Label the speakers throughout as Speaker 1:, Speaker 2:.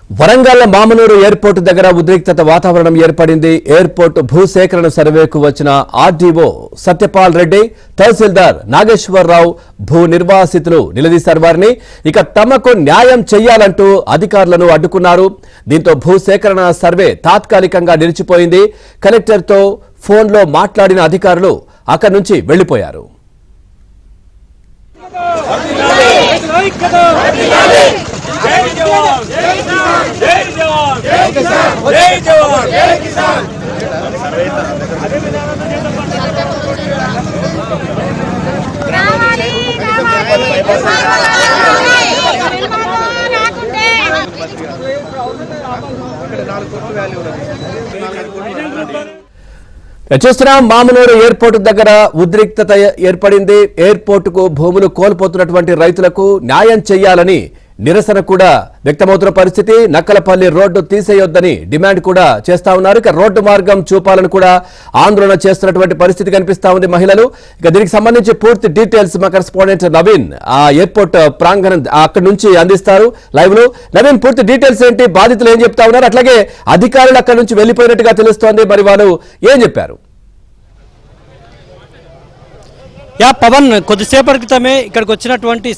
Speaker 1: Warangal Mamnoor airport దగ్గర ఉద్రిక్తత వాతావరణం ఏర్పడింది. ఎయిర్పోర్ట్ భూసేకరణ సర్వేకు వచ్చిన ఆర్డీఓ సత్యపాల్ రెడ్డి, తహసీల్దార్ నాగేశ్వరరావు భూ నిర్వాసితులు నిలదీశారు వారిని. ఇక తమకు న్యాయం చేయాలంటూ అధికారులను అడ్డుకున్నారు. దీంతో భూసేకరణ సర్వే తాత్కాలికంగా నిలిచిపోయింది. కలెక్టర్తో ఫోన్లో మాట్లాడిన అధికారులు అక్కడి నుంచి వెళ్లిపోయారు.
Speaker 2: జై జవాన్ జై కిసాన్ జై జవాన్ జై కిసాన్ జై జవాన్ జై కిసాన్
Speaker 1: చూస్తున్నాం. మామనూరు ఎయిర్పోర్టు దగ్గర ఉద్రిక్తత ఏర్పడింది. ఎయిర్పోర్ట్ కు భూములు కోల్పోతున్నటువంటి రైతులకు న్యాయం చేయాలని నిరసన కూడా వ్యక్తమవుతున్న పరిస్థితి. నక్కలపల్లి రోడ్డు తీసేయొద్దని డిమాండ్ కూడా చేస్తా ఉన్నారు. ఇక రోడ్డు మార్గం చూపాలని కూడా ఆందోళన చేస్తున్నటువంటి పరిస్థితి కనిపిస్తా ఉంది మహిళలు. ఇక దీనికి సంబంధించి పూర్తి డీటెయిల్స్ మా కరెస్పాండెంట్ నవీన్ ఆ ఎయిర్పోర్ట్ ప్రాంగణం అక్కడి నుంచి అందిస్తారు లైవ్ లో. నవీన్, పూర్తి డీటెయిల్స్ ఏంటి, బాధితులు ఏం చెప్తా ఉన్నారు, అట్లాగే అధికారులు అక్కడి నుంచి వెళ్లిపోయినట్టుగా తెలుస్తోంది, మరి వాళ్ళు ఏం చెప్పారు?
Speaker 3: పవన్, కొద్దిసేపటి క్రితమే ఇక్కడికి వచ్చినటువంటి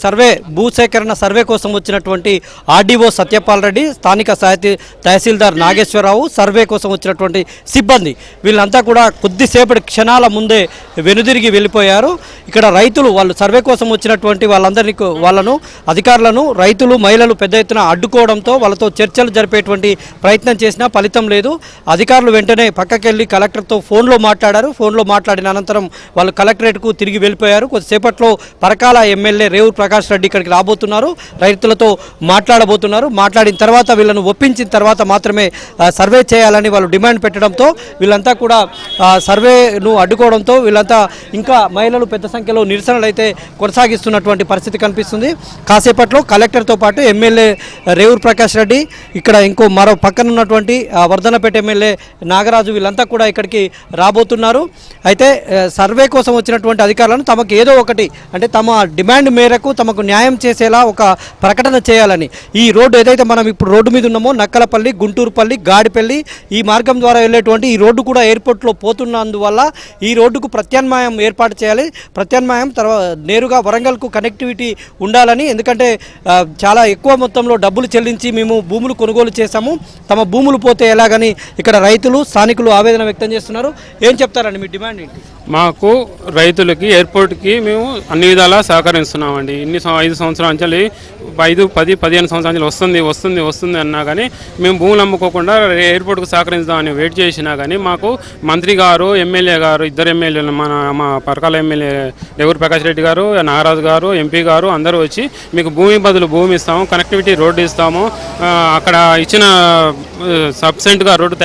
Speaker 3: భూసేకరణ సర్వే కోసం వచ్చినటువంటి ఆర్డీఓ సత్యపాల్ రెడ్డి, స్థానిక తహసీల్దార్ నాగేశ్వరరావు, సర్వే కోసం వచ్చినటువంటి సిబ్బంది వీళ్ళంతా కూడా కొద్దిసేపటి క్షణాల ముందే వెనుదిరిగి వెళ్ళిపోయారు. ఇక్కడ రైతులు వాళ్ళు సర్వే కోసం వచ్చినటువంటి వాళ్ళను అధికారులను రైతులు మహిళలు పెద్ద ఎత్తున అడ్డుకోవడంతో వాళ్ళతో చర్చలు జరిపేటువంటి ప్రయత్నం చేసినా ఫలితం లేదు. అధికారులు వెంటనే పక్కకెళ్ళి కలెక్టర్తో ఫోన్లో మాట్లాడారు. ఫోన్లో మాట్లాడిన అనంతరం వాళ్ళు కలెక్టరేట్కు తిరిగి వెళ్ళిపోయారు. కొద్దిసేపట్లో పరకాల ఎమ్మెల్యే రేవూర్ ప్రకాష్ రెడ్డి ఇక్కడికి రాబోతున్నారు, రైతులతో మాట్లాడబోతున్నారు. మాట్లాడిన తర్వాత వీళ్ళను ఒప్పించిన తర్వాత మాత్రమే సర్వే చేయాలని వాళ్ళు డిమాండ్ పెట్టడంతో వీళ్ళంతా కూడా సర్వేను అడ్డుకోవడంతో వీళ్ళంతా ఇంకా మహిళలు పెద్ద సంఖ్యలో నిరసనలు అయితే కొనసాగిస్తున్నటువంటి పరిస్థితి కనిపిస్తుంది. కాసేపట్లో కలెక్టర్తో పాటు ఎమ్మెల్యే రేవూర్ ప్రకాష్ రెడ్డి, ఇక్కడ ఇంకో మరో పక్కన ఉన్నటువంటి వర్ధనపేట ఎమ్మెల్యే నాగరాజు వీళ్ళంతా కూడా ఇక్కడికి రాబోతున్నారు. అయితే సర్వే కోసం వచ్చినటువంటి అధికారులను తమకు ఏదో ఒకటి అంటే తమ డిమాండ్ మేరకు తమకు న్యాయం చేసేలా ఒక ప్రకటన చేయాలని, ఈ రోడ్డు ఏదైతే మనం ఇప్పుడు రోడ్డు మీద ఉన్నామో నక్కలపల్లి, గుంటూరుపల్లి, గాడిపల్లి ఈ మార్గం ద్వారా వెళ్ళేటువంటి ఈ రోడ్డు కూడా ఎయిర్పోర్ట్లో పోతున్నందువల్ల ఈ రోడ్డుకు ప్రత్యామ్నాయం ఏర్పాటు చేయాలి. ప్రత్యామ్నాయం నేరుగా వరంగల్కు కనెక్టివిటీ ఉండాలని, ఎందుకంటే చాలా ఎక్కువ మొత్తంలో డబ్బులు చెల్లించి మేము భూములు కొనుగోలు చేశాము, తమ భూములు పోతే ఎలాగని ఇక్కడ రైతులు స్థానికులు ఆవేదన వ్యక్తం చేస్తున్నారు. ఏం చెప్తారండి మీ డిమాండ్ ఏంటి?
Speaker 4: మాకు రైతులకి ఎయిర్పోర్ట్కి మేము అన్ని విధాలా సహకరిస్తున్నామండి. 5 సంవత్సరాల నుంచి 15 సంవత్సరాల నుంచి వస్తుంది అన్నా కానీ మేము భూములు అమ్ముకోకుండా ఎయిర్పోర్ట్కు సహకరిస్తామని వెయిట్ చేసినా కానీ మాకు మంత్రి గారు, ఎమ్మెల్యే గారు, ఇద్దరు ఎమ్మెల్యేలు మా పరకాల ఎమ్మెల్యే రేవూర్ ప్రకాష్ రెడ్డి గారు, నాగరాజు గారు, ఎంపీ గారు అందరూ వచ్చి మీకు భూమి బదులు భూమి ఇస్తాము, కనెక్టివిటీ రోడ్డు ఇస్తాము, అక్కడ ఇచ్చిన సబ్సెంట్గా రోడ్డు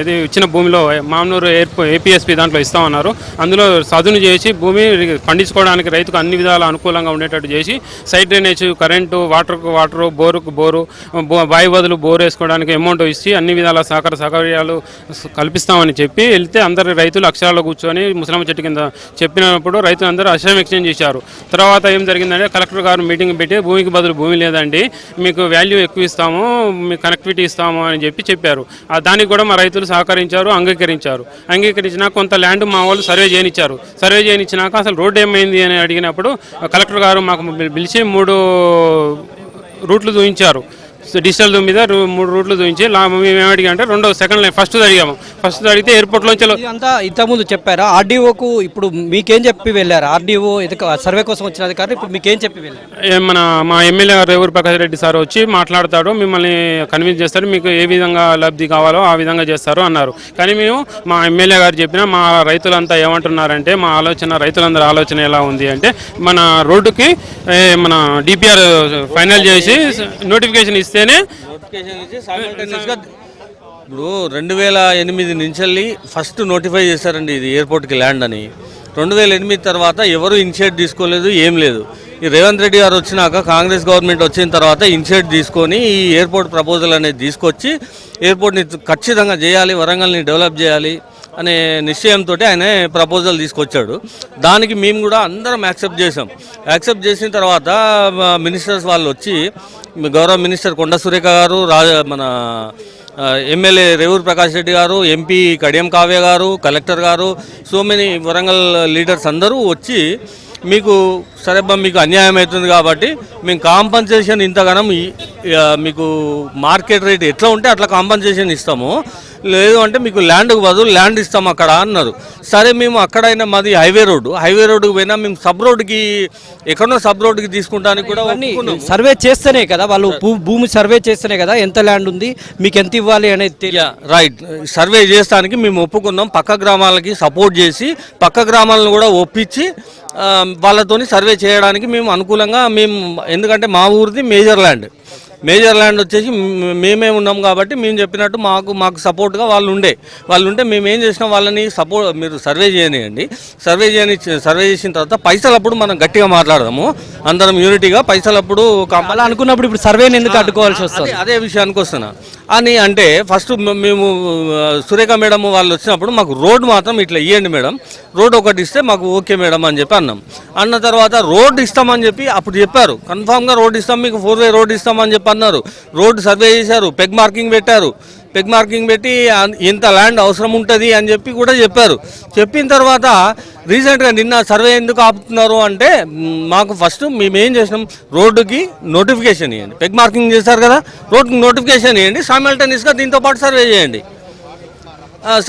Speaker 4: ఇది ఇచ్చిన భూమిలో మామనూరు ఏపీఎస్పీ దాంట్లో ఇస్తామన్నారు. అందులో సదును చేసి భూమి పండించుకోవడానికి రైతుకు అన్ని విధాలు అనుకూలంగా ఉండేటట్టు చేసి side drainage, current, water, bore బావి బదులు బోరు వేసుకోవడానికి అమౌంట్ ఇచ్చి అన్ని విధాల సౌకర్యాలు కల్పిస్తామని చెప్పి వెళ్తే అందరు రైతులు అక్షరాల్లో కూర్చొని ముసలమ్మ చెట్టు కింద చెప్పినప్పుడు రైతులు అందరూ అక్షరం ఎక్స్చేంజ్ చేశారు. తర్వాత ఏం జరిగిందంటే కలెక్టర్ గారు మీటింగ్ పెట్టి భూమికి బదులు భూమి లేదండి, మీకు వాల్యూ ఎక్కువ ఇస్తాము, మీకు కనెక్టివిటీ ఇస్తాము అని చెప్పారు. దానికి కూడా మా రైతులు సహకరించారు, అంగీకరించినా కొంత ల్యాండ్ మా వాళ్ళు సర్వే చేయనిచ్చినాక అసలు రోడ్డు ఏమైంది అని అడిగినప్పుడు కలెక్టర్ గారు మాకు పిలిచి 3 రూట్లు చూపించారు. డిజిటల్ మీద 3 రూట్లు చూపించి మేము ఏమడిగా అంటే సెకండ్ లైన్ ఫస్ట్ అడిగితే ఎయిర్పోర్ట్లోంచి
Speaker 3: అంతా ఇంతకుముందు చెప్పారా ఆర్డీఓకు? ఇప్పుడు మీకేం చెప్పి వెళ్ళారు? ఆర్డీఓ సర్వే కోసం వచ్చిన అధికారులు ఇప్పుడు మీకేం చెప్పి వెళ్ళారు?
Speaker 4: మా ఎమ్మెల్యే గారు రేవూర్ ప్రకాష్ రెడ్డి సార్ వచ్చి మాట్లాడతాడు, మిమ్మల్ని కన్విన్స్ చేస్తారు, మీకు ఏ విధంగా లబ్ధి కావాలో ఆ విధంగా చేస్తారు అన్నారు. కానీ మేము మా ఎమ్మెల్యే గారు చెప్పినా మా రైతులంతా ఏమంటున్నారంటే రైతులందరూ ఆలోచన ఎలా ఉంది అంటే మన రోడ్డుకి మన డిపిఆర్ ఫైనల్ చేసి నోటిఫికేషన్ ఇస్తేనే
Speaker 5: ఇప్పుడు 2008 నుంచి ఫస్ట్ నోటిఫై చేశారండి ఇది ఎయిర్పోర్ట్కి ల్యాండ్ అని. 2008 తర్వాత ఎవరు ఇనిషియేట్ తీసుకోలేదు, ఏం లేదు. ఈ రేవంత్ రెడ్డి గారు వచ్చినాక కాంగ్రెస్ గవర్నమెంట్ వచ్చిన తర్వాత ఇనిషియేట్ తీసుకొని ఈ ఎయిర్పోర్ట్ ప్రపోజల్ అనేది తీసుకొచ్చి ఎయిర్పోర్ట్ని ఖచ్చితంగా చేయాలి, వరంగల్ని డెవలప్ చేయాలి, అనే నిశ్చయంతో ఆయన ప్రపోజల్ తీసుకొచ్చాడు. దానికి మేము కూడా అందరం యాక్సెప్ట్ చేసాం. యాక్సెప్ట్ చేసిన తర్వాత మినిస్టర్స్ వాళ్ళు వచ్చి గౌరవ మినిస్టర్ కొండ సురేఖ గారు, మన ఎమ్మెల్యే రేవూరు ప్రకాష్ రెడ్డి గారు, ఎంపీ కడియం కావ్య గారు, కలెక్టర్ గారు, సో మెనీ వరంగల్ లీడర్స్ అందరూ వచ్చి మీకు సరేబ్బా మీకు అన్యాయం అవుతుంది కాబట్టి మేము కాంపన్సేషన్ ఇంతగానం మీకు మార్కెట్ రేట్ ఎట్లా ఉంటే అట్లా కాంపన్సేషన్ ఇస్తాము, లేదు అంటే మీకు ల్యాండ్కు బదులు ల్యాండ్ ఇస్తాం అక్కడ అన్నారు. సరే మేము అక్కడైనా మాది హైవే రోడ్డుకి పోయినా మేము సబ్ రోడ్డుకి ఎక్కడో సబ్ రోడ్డుకి తీసుకుంటానికి కూడా
Speaker 3: సర్వే చేస్తేనే కదా వాళ్ళు భూమి సర్వే చేస్తేనే కదా ఎంత ల్యాండ్ ఉంది మీకు ఎంత ఇవ్వాలి అనేది.
Speaker 5: రైట్, సర్వే చేస్తానికి మేము ఒప్పుకున్నాం. పక్క గ్రామాలకి సపోర్ట్ చేసి పక్క గ్రామాలను కూడా ఒప్పించి వాళ్ళతోని సర్వే చేయడానికి మేము అనుకూలంగా ఎందుకంటే మా ఊరిది మేజర్ ల్యాండ్ వచ్చేసి మేమే ఉన్నాం కాబట్టి మేము చెప్పినట్టు మాకు సపోర్ట్గా వాళ్ళు ఉంటే మేము ఏం చేసినాం, వాళ్ళని మీరు సర్వే చేయనియండి, సర్వే చేసిన తర్వాత పైసలప్పుడు మనం గట్టిగా మాట్లాడదాము అందరం యూనిటీగా. పైసలప్పుడు
Speaker 3: అలా అనుకున్నప్పుడు ఇప్పుడు సర్వేని ఎందుకు అడ్డుకోవాల్సి వస్తుంది?
Speaker 5: అదే విషయానికి వస్తున్నా అని అంటే ఫస్ట్ మేము సురేఖ మేడం వాళ్ళు వచ్చినప్పుడు మాకు రోడ్డు మాత్రం ఇట్లా ఇవ్వండి మేడం, రోడ్ ఒకటి ఇస్తే మాకు ఓకే మేడం అని చెప్పి అన్న తర్వాత రోడ్డు ఇస్తామని చెప్పి అప్పుడు చెప్పారు, కన్ఫామ్గా రోడ్డు ఇస్తాం మీకు 4-way రోడ్డు ఇస్తామని చెప్పి అన్నారు. రోడ్డు సర్వే చేశారు, పెగ్ మార్కింగ్ పెట్టి ఎంత ల్యాండ్ అవసరం ఉంటుంది అని చెప్పి కూడా చెప్పారు. చెప్పిన తర్వాత రీసెంట్గా నిన్న సర్వే ఎందుకు ఆపుతున్నారు అంటే మాకు ఫస్ట్ మేమేం చేసినాం, రోడ్డుకి నోటిఫికేషన్ ఇవ్వండి, పెగ్ మార్కింగ్ చేశారు కదా రోడ్డుకి నోటిఫికేషన్ ఇవ్వండి, సైమల్టేనియస్గా దీంతో పాటు సర్వే చేయండి,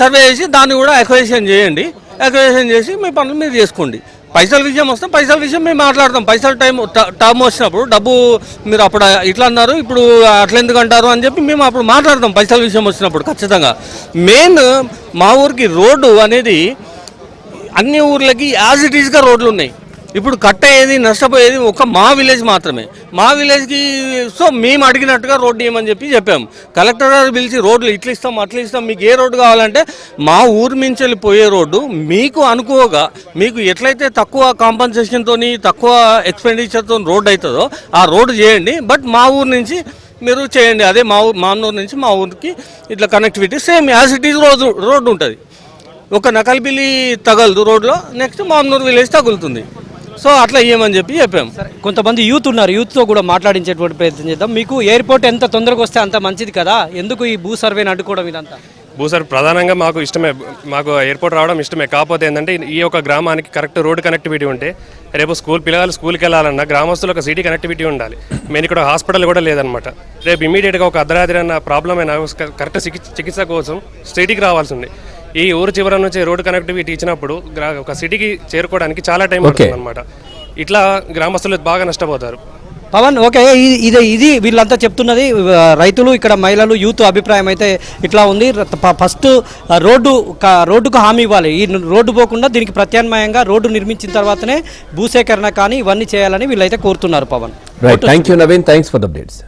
Speaker 5: సర్వే చేసి దాన్ని కూడా అక్విజిషన్ చేసి మీ పనులు మీరు చేసుకోండి. పైసల విషయం వస్తాం, పైసల విషయం మేము మాట్లాడతాం. పైసల టర్మ్ వచ్చినప్పుడు డబ్బు మీరు అప్పుడు ఇట్లా అన్నారు ఇప్పుడు అట్లా ఎందుకు అంటారు అని చెప్పి మేము అప్పుడు మాట్లాడతాం. పైసల విషయం వచ్చినప్పుడు ఖచ్చితంగా. మెయిన్ మా ఊరికి రోడ్డు అనేది అన్ని ఊర్లకి యాజ్ ఇట్ ఈస్గా రోడ్లు ఉన్నాయి. ఇప్పుడు కట్ అయ్యేది నష్టపోయేది ఒక మా విలేజ్ మాత్రమే. మా విలేజ్కి సో మేము అడిగినట్టుగా రోడ్డు ఇవ్వమని చెప్పాము. కలెక్టర్ గారు పిలిచి రోడ్లు ఇట్లా ఇస్తాం అట్లా ఇస్తాం, మీకు ఏ రోడ్డు కావాలంటే మా ఊరు నుంచి వెళ్ళిపోయే రోడ్డు మీకు అనుకోగా మీకు ఎట్లయితే తక్కువ కాంపన్సేషన్తో తక్కువ ఎక్స్పెండిచర్తో రోడ్డు అవుతుందో ఆ రోడ్డు చేయండి, బట్ మా ఊరు నుంచి మీరు చేయండి. అదే మామూరు నుంచి మా ఊరికి ఇట్లా connectivity same as it is road ఉంటుంది. ఒక నకల్బిల్లి తగలదు రోడ్లో, నెక్స్ట్ మామూరు విలేజ్ తగులుతుంది. సో అట్లా ఇవ్వమని చెప్పాము.
Speaker 3: కొంతమంది యూత్ ఉన్నారు, యూత్తో కూడా మాట్లాడించేటువంటి ప్రయత్నం చేద్దాం. మీకు ఎయిర్పోర్ట్ ఎంత తొందరగా వస్తే అంత మంచిది కదా, ఎందుకు ఈ భూ సర్వేని అడ్డుకోవడం ఇదంతా?
Speaker 6: భూసర్వే ప్రధానంగా మాకు ఇష్టమే, మాకు ఎయిర్పోర్ట్ రావడం ఇష్టమే. కాకపోతే ఏంటంటే ఈ యొక్క గ్రామానికి కరెక్ట్ రోడ్ కనెక్టివిటీ ఉంటే రేపు పిల్లలు స్కూల్కి వెళ్ళాలన్నా గ్రామస్తులకు సిటీ కనెక్టివిటీ ఉండాలి. మెయిన్ ఇక్కడ హాస్పిటల్ కూడా లేదనమాట. రేపు ఇమీడియట్గా ఒక అర్ధరాత్రి అన్న ప్రాబ్లం అయినా కరెక్ట్ చికిత్స కోసం సిటీకి రావాల్సి ఉంది. ఈ ఊరు చివర నుంచి రోడ్ కనెక్టివిటీ ఇచ్చినప్పుడు ఒక సిటీకి చేరుకోవడానికి చాలా టైం పడుతుంది అనమాట. ఇట్లా గ్రామస్తులు బాగా నష్టపోతారు.
Speaker 3: పవన్, ఓకే, ఇది వీళ్ళంతా చెప్తున్నది. రైతులు, ఇక్కడ మహిళలు, యూత్ అభిప్రాయం అయితే ఇట్లా ఉంది. ఫస్ట్ రోడ్డుకు హామీ ఇవ్వాలి. ఈ రోడ్డు పోకుండా దీనికి ప్రత్యామ్నాయంగా రోడ్డు నిర్మించిన తర్వాతనే భూసేకరణ కానీ ఇవన్నీ చేయాలని వీళ్ళైతే కోరుతున్నారు. Pavan,
Speaker 1: thank you Naveen, thanks for the updates.